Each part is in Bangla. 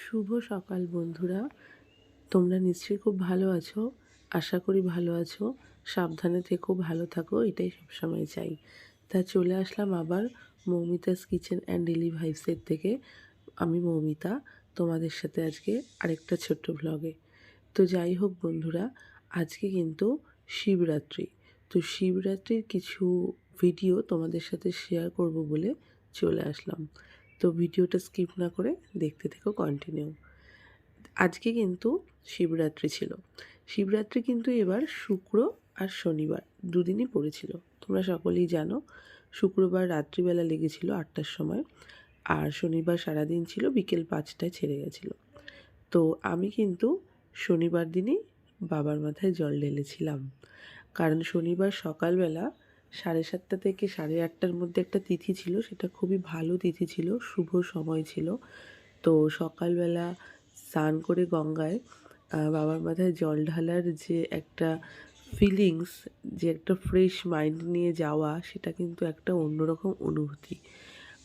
শুভ সকাল বন্ধুরা। তোমরা নিশ্চয়ই খুব ভালো আছো। আশা করি ভালো আছো। সাবধানে থেকো, ভালো থাকো, এটাই সবসময় চাই। তা চলে আসলাম আবার মৌমিতাস কিচেন অ্যান্ড ডেলি ভাইবসের থেকে। আমি মৌমিতা, তোমাদের সাথে আজকে আরেকটা ছোট্ট ভ্লগে। তো যাই হোক বন্ধুরা, আজকে কিন্তু শিবরাত্রি। তো শিবরাত্রির কিছু ভিডিও তোমাদের সাথে শেয়ার করব বলে চলে আসলাম। তো ভিডিওটা স্কিপ না করে দেখতে থেকো কন্টিনিউ। আজকে কিন্তু শিবরাত্রি ছিল। শিবরাত্রি কিন্তু এবার শুক্র আর শনিবার দুদিনই পড়েছিল। তোমরা সকলেই জানো, শুক্রবার রাত্রিবেলা লেগেছিল 8টার সময়, আর শনিবার সারাদিন ছিল, বিকেল 5টায় ছেড়ে গেছিলো। তো আমি কিন্তু শনিবার দিনই বাবার মাথায় জল ঢেলেছিলাম। কারণ শনিবার সকালবেলা 7:30 থেকে 8:30টার মধ্যে একটা তিথি ছিল, সেটা খুবই ভালো তিথি ছিল, শুভ সময় ছিল। তো সকালবেলা স্নান করে গঙ্গায় বাবার মাথায় জল ঢালার যে একটা ফিলিংস, যে একটা ফ্রেশ মাইন্ড নিয়ে যাওয়া, সেটা কিন্তু একটা অন্যরকম অনুভূতি।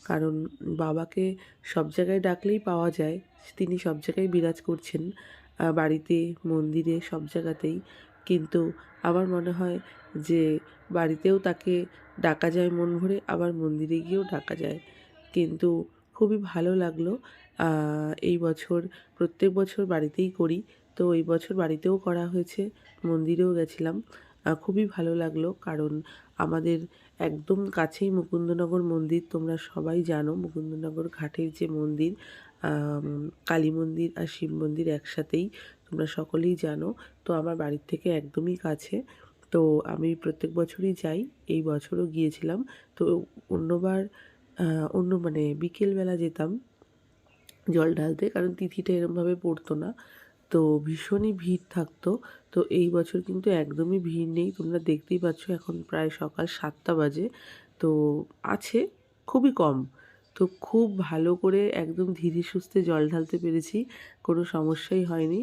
কারণ বাবাকে সব জায়গায় ডাকলেই পাওয়া যায়, তিনি সব জায়গায় বিরাজ করছেন, বাড়িতে, মন্দিরে, সব জায়গাতেই। কিন্তু আমার মনে হয় যে বাড়িতেও তাকে ডাকা যায় মন ভরে, আবার মন্দিরে গিয়েও ডাকা যায়। কিন্তু খুবই ভালো লাগলো। এই বছর, প্রত্যেক বছর বাড়িতেই করি, তো এই বছর বাড়িতেও করা হয়েছে, মন্দিরেও গেছিলাম। খুবই ভালো লাগলো, কারণ আমাদের একদম কাছেই মুকুন্দনগর মন্দির। তোমরা সবাই জানো মুকুন্দনগর ঘাটের যে মন্দির, কালী মন্দির আর শিব মন্দির একসাথেই, তোমরা সকলেই জানো। তো আমার বাড়ির থেকে একদমই কাছে। তো আমি প্রত্যেক বছরই যাই, এই বছরও গিয়েছিলাম। তো অন্যবার মানে বিকেলবেলা যেতাম জল ঢালতে, কারণ তিথিটা এরমভাবে পড়তো না। তো ভীষণই ভিড় থাকতো। তো এই বছর কিন্তু একদমই ভিড় নেই। তোমরা দেখতেই পাচ্ছ, এখন প্রায় সকাল 7টা বাজে। তো আছে, খুবই কম। তো খুব ভালো করে একদম ধীরে সুস্থে জল ঢালতে পেরেছি, কোনো সমস্যাই হয়নি।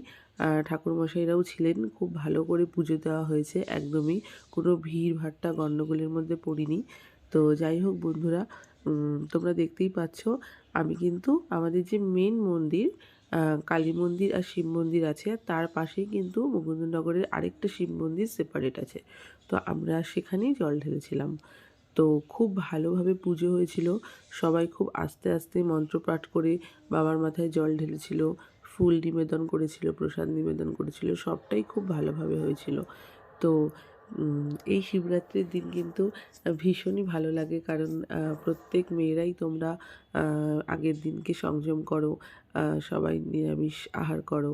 ঠাকুরমশাইরাও ছিলেন, খুব ভালো করে পুজো দেওয়া হয়েছে, একদমই কোনো ভিড় ভাট্টা গণ্ডগোলের মধ্যে পড়িনি। তো যাই হোক বন্ধুরা, তোমরা দেখতেই পাচ্ছ, আমি কিন্তু আমাদের যে মেন মন্দির, কালী মন্দির আর শিব মন্দির আছে, তার পাশেই কিন্তু মুকুন্দনগরের আরেকটা শিব মন্দির সেপারেট আছে। তো আমরা সেখানেই জল ঢেলেছিলাম। তো খুব ভালোভাবে পুজো হয়েছিল। সবাই খুব আস্তে আস্তে মন্ত্রপাঠ করে বাবার মাথায় জল ঢেলেছিল, ফুল নিবেদন করেছিল, প্রসাদ নিবেদন করেছিল, সবটাই খুব ভালোভাবে হয়েছিল। তো এই শিবরাত্রির দিন কিন্তু ভীষণই ভালো লাগে, কারণ প্রত্যেক মেয়েরাই তোমরা আগের দিনকে সংযম করো, সবাই নিরামিষ আহার করো,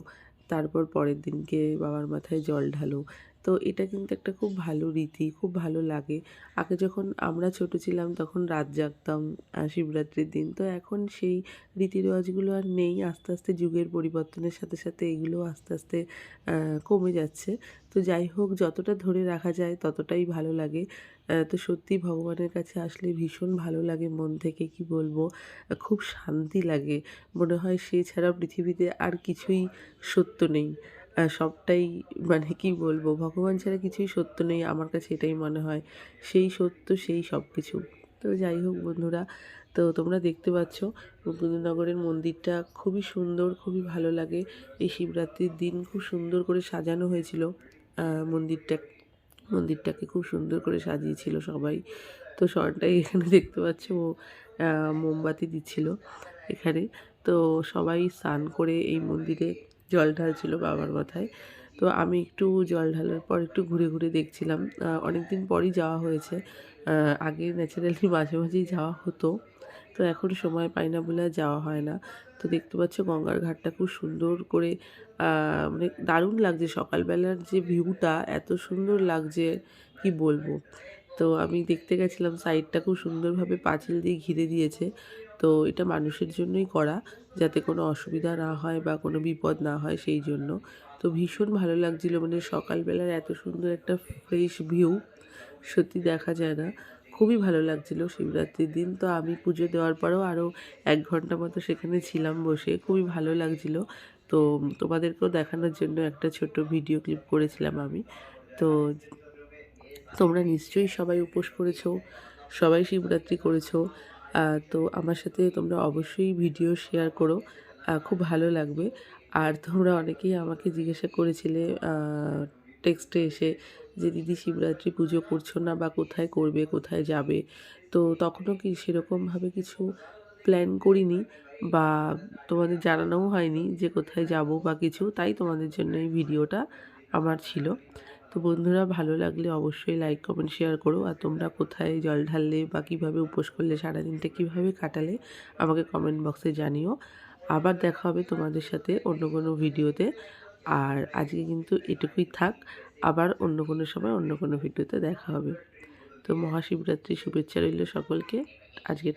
তারপর পরের দিনকে বাবার মাথায় জল ঢালো। তো এটা কিন্তু একটা খুব ভালো রীতি, খুব ভালো লাগে। আগে যখন আমরা ছোট ছিলাম তখন রাত জাগতাম শিবরাত্রির দিন। তো এখন সেই রীতি রেওয়াজগুলো আর নেই। আস্তে আস্তে যুগের পরিবর্তনের সাথে সাথে এগুলো আস্তে আস্তে কমে যাচ্ছে। তো যাই হোক, যতটা ধরে রাখা যায় ততটাই ভালো লাগে। তো সত্যি ভগবানের কাছে আসলে ভীষণ ভালো লাগে মন থেকে, কি বলবো, খুব শান্তি লাগে। মনে হয় সে ছাড়া পৃথিবীতে আর কিছুই সত্য নেই। সবটাই, মানে কি বলবো, ভগবান ছাড়া কিছুই সত্য নেই, আমার কাছে এটাই মনে হয়। সেই সত্য, সেই সব কিছু। তো যাই হোক বন্ধুরা, তো তোমরা দেখতে পাচ্ছ মুকুন্দনগরের মন্দিরটা খুবই সুন্দর, খুবই ভালো লাগে। এই শিবরাত্রির দিন খুব সুন্দর করে সাজানো হয়েছিল মন্দিরটাকে খুব সুন্দর করে সাজিয়েছিল সবাই। তো শরণটাই এখানে দেখতে পাচ্ছ, ও মোমবাতি দিচ্ছিল এখানে। তো সবাই স্নান করে এই মন্দিরে জল ঢালছিল বাবার মাথায়। তো আমি একটু জল ঢালার পর একটু ঘুরে ঘুরে দেখছিলাম। অনেক দিন পরই যাওয়া হয়েছে। আগে ন্যাচারালি মাঝে মাঝেই যাওয়া হতো, তো এখন সময় পাই না বলে আর যাওয়া হয় না। তো দেখতে পাচ্ছ গঙ্গার ঘাটটা খুব সুন্দর করে, মানে দারুণ লাগছে। সকালবেলার যে ভিউটা এত সুন্দর লাগছে, কি বলবো। তো আমি দেখতে গেছিলাম, সাইডটা খুব সুন্দরভাবে পাঁচিল দিয়ে ঘিরে দিয়েছে। তো এটা মানুষের জন্যই করা, যাতে কোনো অসুবিধা না হয় বা কোনো বিপদ না হয়, সেই জন্য। তো ভীষণ ভালো লাগছিল, মানে সকালবেলার এত সুন্দর একটা ফ্রেশ ভিউ সত্যি দেখা যায় না। খুবই ভালো লাগছিল শিবরাত্রির দিন। তো আমি পুজো দেওয়ার পরেও আরও 1 ঘন্টা মতো সেখানে ছিলাম বসে, খুবই ভালো লাগছিল। তো তোমাদেরকেও দেখানোর জন্য একটা ছোট্ট ভিডিও ক্লিপ করেছিলাম আমি। তো তোমরা নিশ্চয়ই সবাই উপোস করেছো, সবাই শিবরাত্রি করেছো। তো আমার সাথে তোমরা অবশ্যই ভিডিও শেয়ার করো, খুব ভালো লাগবে। আর তোমরা অনেকেই আমাকে জিজ্ঞাসা করেছিলে টেক্সটে এসে যে, "দিদি শিবরাত্রি পুজো করছো না বা কোথায় করবে, কোথায় যাবে?" তো তখনও কি সেরকমভাবে কিছু প্ল্যান করিনি বা তোমাদের জানানোও হয়নি যে কোথায় যাব বা কিছু। তাই তোমাদের জন্য এই ভিডিওটা আমার ছিল। তো বন্ধুরা, ভালো লাগলে অবশ্যই লাইক, কমেন্ট, শেয়ার করো। আর তোমরা কোথায় জল ঢাললে বা কীভাবে উপোস করলে, সারাদিনটা কীভাবে কাটালে আমাকে কমেন্ট বক্সে জানিও। আবার দেখা হবে তোমাদের সাথে অন্য কোনো ভিডিওতে। আর আজকে কিন্তু এটুকুই থাক। আবার অন্য কোনো সময় অন্য কোনো ভিডিওতে দেখা হবে। তো মহাশিবরাত্রির শুভেচ্ছা রইল সকলকে। আজকে